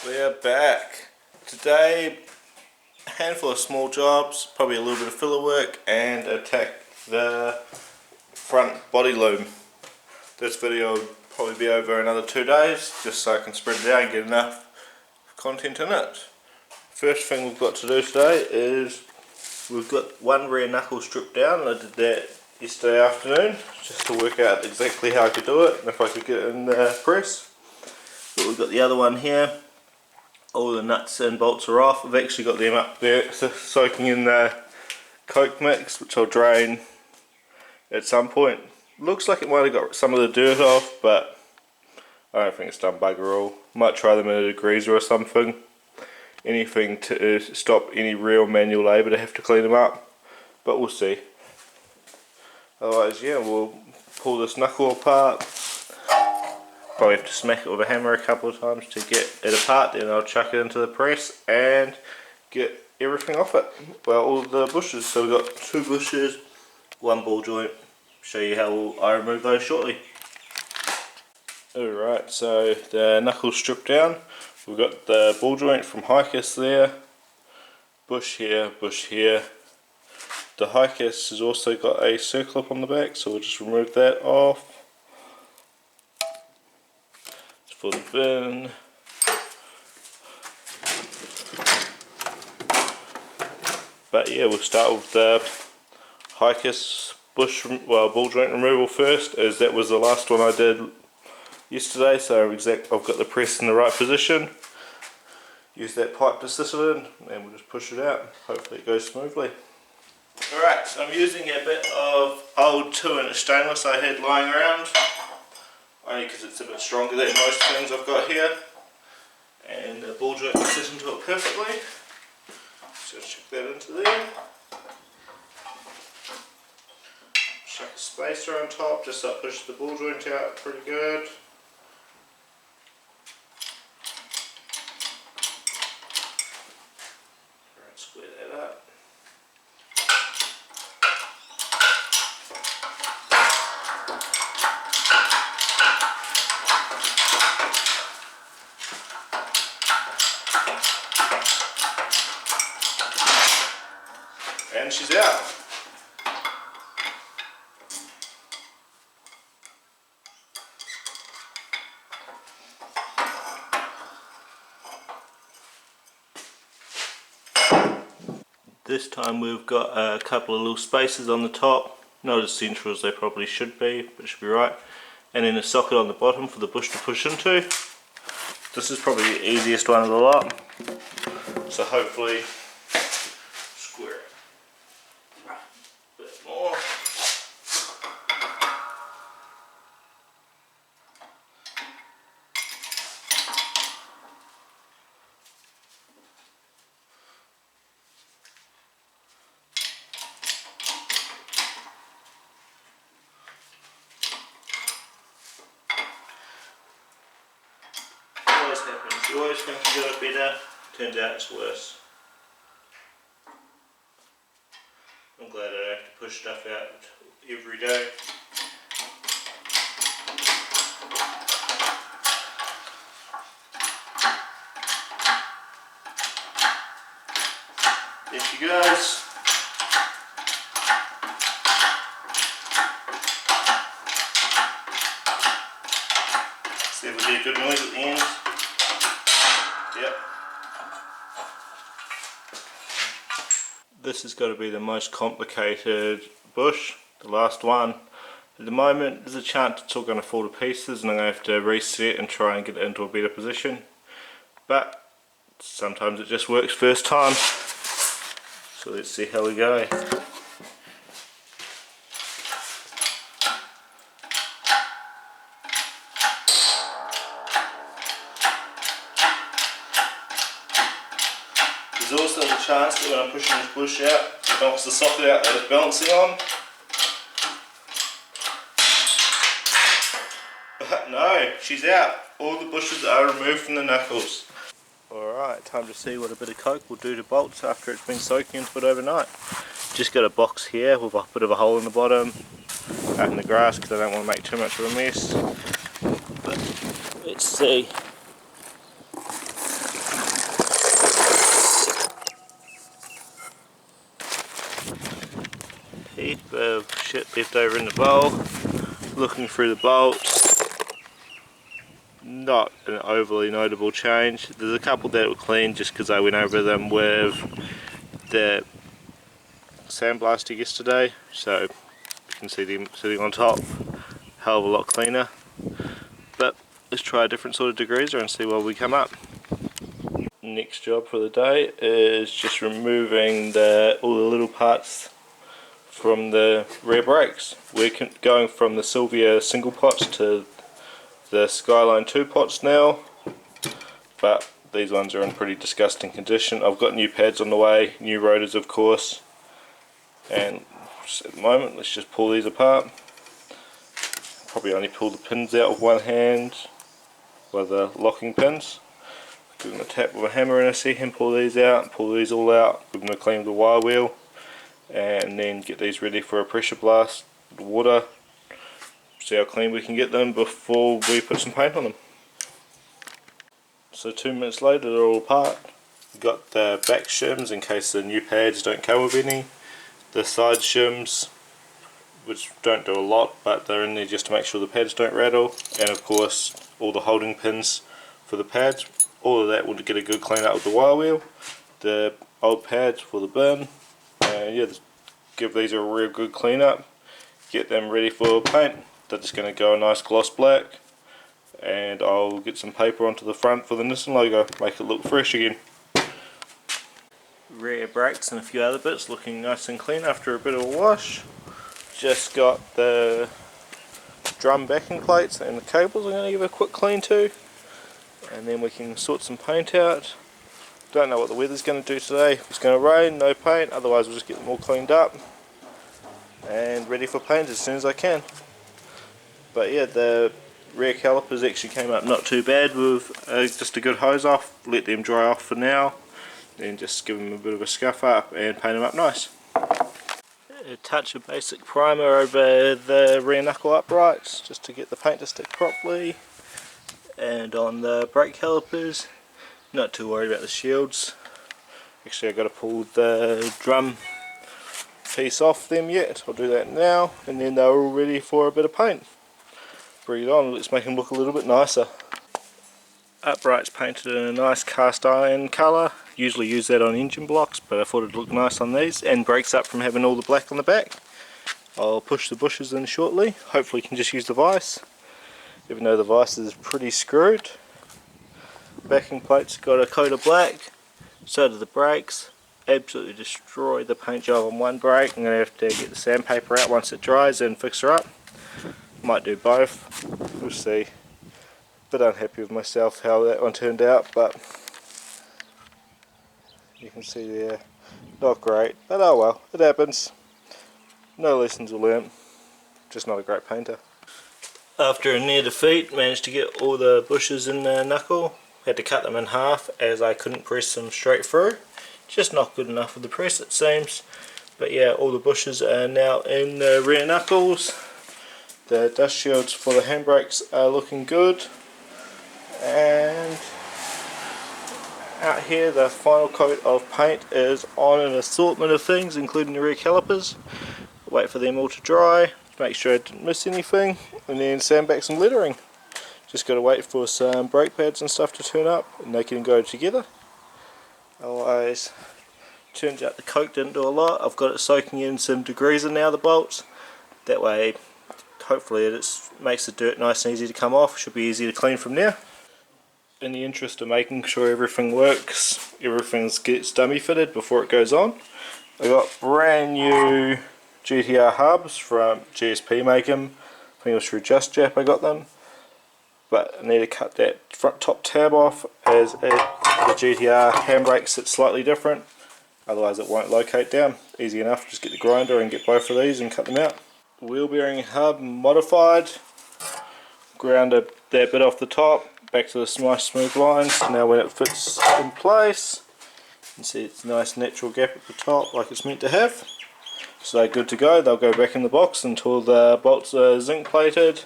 We are back. Today, a handful of small jobs, probably a little bit of filler work, and attack the front body loom. This video will probably be over another 2 days, just so I can spread it out and get enough content in it. First thing we've got to do today is we've got one rear knuckle stripped down. I did that yesterday afternoon, just to work out exactly how I could do it and if I could get it in the press. But we've got the other one here. All the nuts and bolts are off. I've actually got them up there soaking in the coke mix, which I'll drain at some point. Looks like it might have got some of the dirt off, but I don't think it's done bugger all. Might try them in a degreaser or something. Anything to stop any real manual labour to have to clean them up, but we'll see. Otherwise, yeah, we'll pull this knuckle apart. Probably have to smack it with a hammer a couple of times to get it apart, then I'll chuck it into the press and get everything off it. Well, all the bushes. So we've got 2 bushes, 1 ball joint. Show you how I remove those shortly. Alright, so the knuckle's stripped down. We've got the ball joint from Hikis there, bush here, bush here. The Hikis has also got a circlip on the back, so we'll just remove that off. For the bin. But yeah, we'll start with the Hikis ball joint removal first, as that was the last one I did yesterday, so I've got the press in the right position. Use that pipe to sit it in and we'll just push it out. Hopefully it goes smoothly. Alright, so I'm using a bit of old 2-inch stainless I had lying around, only because it's a bit stronger than most things I've got here, and the ball joint will fit into it perfectly. So chuck that into there. Chuck a spacer on top just so it pushes the ball joint out pretty good. Right, square that up. And she's out. This time we've got a couple of little spaces on the top, not as central as they probably should be, but should be right, and then a socket on the bottom for the bush to push into. This is probably the easiest one of the lot, so hopefully square it a bit more. Always happens. You always think you got it better, turns out it's worse. I'm glad I don't have to push stuff out every day. There she goes. See if we get a good noise at the end. Yep. This has got to be the most complicated bush, the last one. At the moment there's a chance it's all going to fall to pieces and I'm going to have to reset and try and get it into a better position. But sometimes it just works first time. So let's see how we go. There's also the chance that when I'm pushing this bush out, it bounces the socket out that it's balancing on. But no, she's out. All the bushes are removed from the knuckles. Alright, time to see what a bit of coke will do to bolts after it's been soaking into it overnight. Just got a box here with a bit of a hole in the bottom, out in the grass because I don't want to make too much of a mess. But let's see. shit left over in the bowl. Looking through the bolts, not an overly notable change. There's a couple that were clean just because I went over them with the sandblaster yesterday, so you can see them sitting on top, hell of a lot cleaner. But let's try a different sort of degreaser and see what we come up. Next job for the day is just removing all the little parts from the rear brakes. We're going from the Sylvia single pots to the Skyline 2 pots now, but these ones are in pretty disgusting condition. I've got new pads on the way, new rotors of course, and just at the moment let's just pull these apart. Probably only pull the pins out with one hand with the locking pins. Give them a tap with a hammer in a second, pull these out, pull these all out, give them a clean with the wire wheel, and then get these ready for a pressure blast with water. See how clean we can get them before we put some paint on them. So 2 minutes later they're all apart. We've got the back shims in case the new pads don't come with any. The side shims, which don't do a lot, but they're in there just to make sure the pads don't rattle. And of course all the holding pins for the pads. All of that will get a good clean up with the wire wheel. The old pads for the bin. And yeah, give these a real good clean up. Get them ready for paint. They're just going to go a nice gloss black. And I'll get some paper onto the front for the Nissan logo. Make it look fresh again. Rear brakes and a few other bits looking nice and clean after a bit of a wash. Just got the drum backing plates and the cables I'm going to give a quick clean to. And then we can sort some paint out. Don't know what the weather's going to do today. If it's going to rain, no paint, otherwise we'll just get them all cleaned up and ready for paint as soon as I can. But yeah, the rear calipers actually came up not too bad with just a good hose off. Let them dry off for now, then just give them a bit of a scuff up and paint them up nice. A touch of basic primer over the rear knuckle uprights just to get the paint to stick properly. And on the brake calipers, not too worried about the shields. Actually I've got to pull the drum piece off them yet. I'll do that now, and then they're all ready for a bit of paint. Bring it on, let's make them look a little bit nicer. Uprights painted in a nice cast iron colour. Usually use that on engine blocks, but I thought it'd look nice on these, and breaks up from having all the black on the back. I'll push the bushes in shortly. Hopefully you can just use the vise, even though the vise is pretty screwed. Backing plates got a coat of black, so do the brakes. Absolutely destroyed the paint job on one brake. I'm going to have to get the sandpaper out once it dries and fix her up. Might do both, we'll see. Bit unhappy with myself how that one turned out, but you can see there, not great, but oh well, it happens. No lessons were learnt, just not a great painter. After a near defeat, managed to get all the bushes in the knuckle. Had to cut them in half as I couldn't press them straight through. Just not good enough with the press it seems. But yeah, all the bushes are now in the rear knuckles. The dust shields for the handbrakes are looking good. And out here the final coat of paint is on an assortment of things, including the rear calipers. Wait for them all to dry, make sure I didn't miss anything, and then sandbag some lettering. Just got to wait for some brake pads and stuff to turn up and they can go together. Otherwise, turns out the coke didn't do a lot. I've got it soaking in some degreaser now, the bolts. That way, hopefully it makes the dirt nice and easy to come off. Should be easy to clean from there. In the interest of making sure everything works, everything gets dummy fitted before it goes on. I got brand new Gtr Hubs from GSP make them. I think it was through Just Jap I got them. But I need to cut that front top tab off as the GTR handbrake sits slightly different, otherwise it won't locate down. Easy enough, just get the grinder and get both of these and cut them out. Wheel bearing hub modified, grounded that bit off the top, back to the nice smooth lines. Now when it fits in place, you can see it's a nice natural gap at the top like it's meant to have. So they're good to go, they'll go back in the box until the bolts are zinc plated.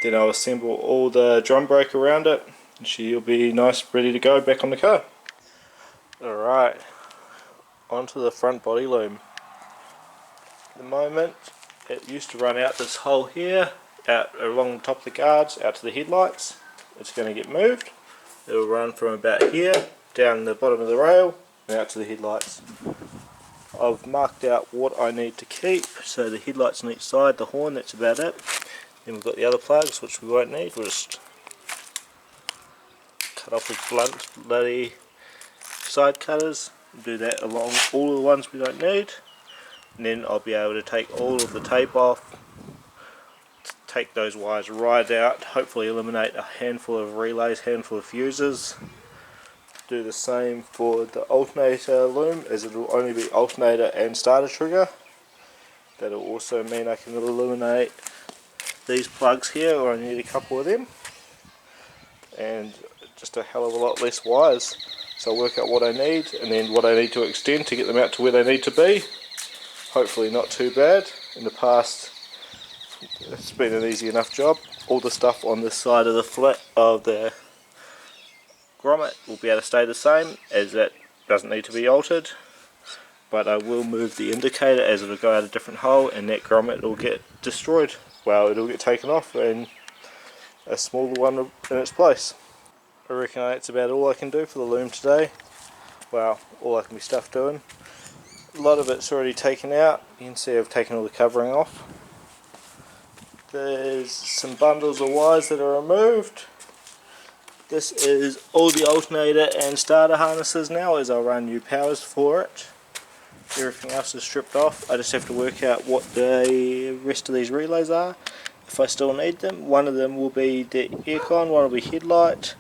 Then I'll assemble all the drum brake around it and she'll be nice, ready to go back on the car. Alright, onto the front body loom. At the moment It used to run out this hole here, out along the top of the guards, out to the headlights. It's going to get moved. It will run from about here, down the bottom of the rail, and out to the headlights. I've marked out what I need to keep, so the headlights on each side, the horn, that's about it. Then we've got the other plugs, which we won't need. We'll just cut off with blunt, bloody side cutters. Do that along all of the ones we don't need. And then I'll be able to take all of the tape off, take those wires right out, hopefully eliminate a handful of relays, handful of fuses. Do the same for the alternator loom, as it will only be alternator and starter trigger. That'll also mean I can eliminate these plugs here, or I need a couple of them, and just a hell of a lot less wires. So I'll work out what I need, and then what I need to extend to get them out to where they need to be. Hopefully not too bad. In the past it's been an easy enough job. All the stuff on this side of the flat of the grommet will be able to stay the same, as that doesn't need to be altered. But I will move the indicator, as it'll go out a different hole, and that grommet will get destroyed. Well, it'll get taken off and a smaller one in its place. I reckon that's about all I can do for the loom today. Well, all I can be stuffed doing. A lot of it's already taken out. You can see I've taken all the covering off. There's some bundles of wires that are removed. This is all the alternator and starter harnesses now, as I'll run new powers for it. Everything else is stripped off. I just have to work out what the rest of these relays are, if I still need them. One of them will be the aircon, one will be headlight.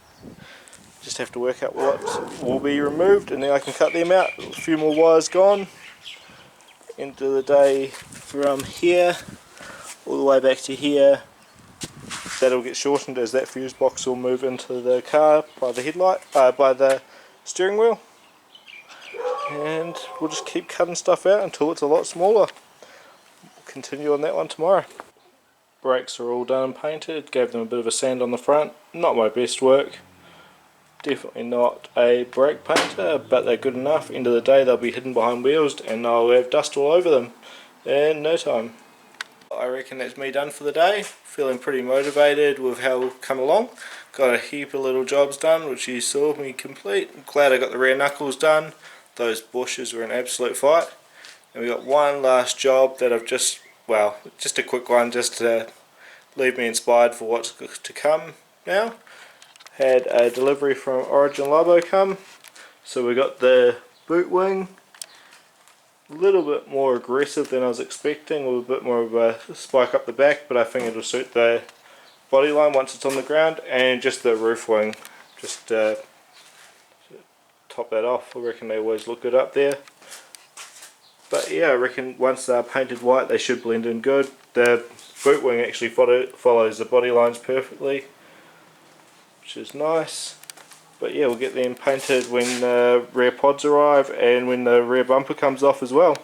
Just have to work out what will be removed, and then I can cut them out. A few more wires gone. End of the day from here all the way back to here. That'll get shortened, as that fuse box will move into the car by the headlight, by the steering wheel. And we'll just keep cutting stuff out until it's a lot smaller. We'll continue on that one tomorrow. Brakes are all done and painted. Gave them a bit of a sand on the front. Not my best work. Definitely not a brake painter, but they're good enough. End of the day they'll be hidden behind wheels and I'll have dust all over them in no time. I reckon that's me done for the day. Feeling pretty motivated with how we've come along. Got a heap of little jobs done, which you saw me complete. I'm glad I got the rear knuckles done. Those bushes were an absolute fight. And we got one last job that I've just a quick one, just to leave me inspired for what's to come now. Had a delivery from Origin Labo come, so we got the boot wing, a little bit more aggressive than I was expecting, with a bit more of a spike up the back, but I think it'll suit the body line once it's on the ground. And just the roof wing, just top that off. I reckon they always look good up there. But yeah, I reckon once they're painted white they should blend in good. The boot wing actually follows the body lines perfectly, which is nice. But yeah, we'll get them painted when the rear pods arrive and when the rear bumper comes off as well.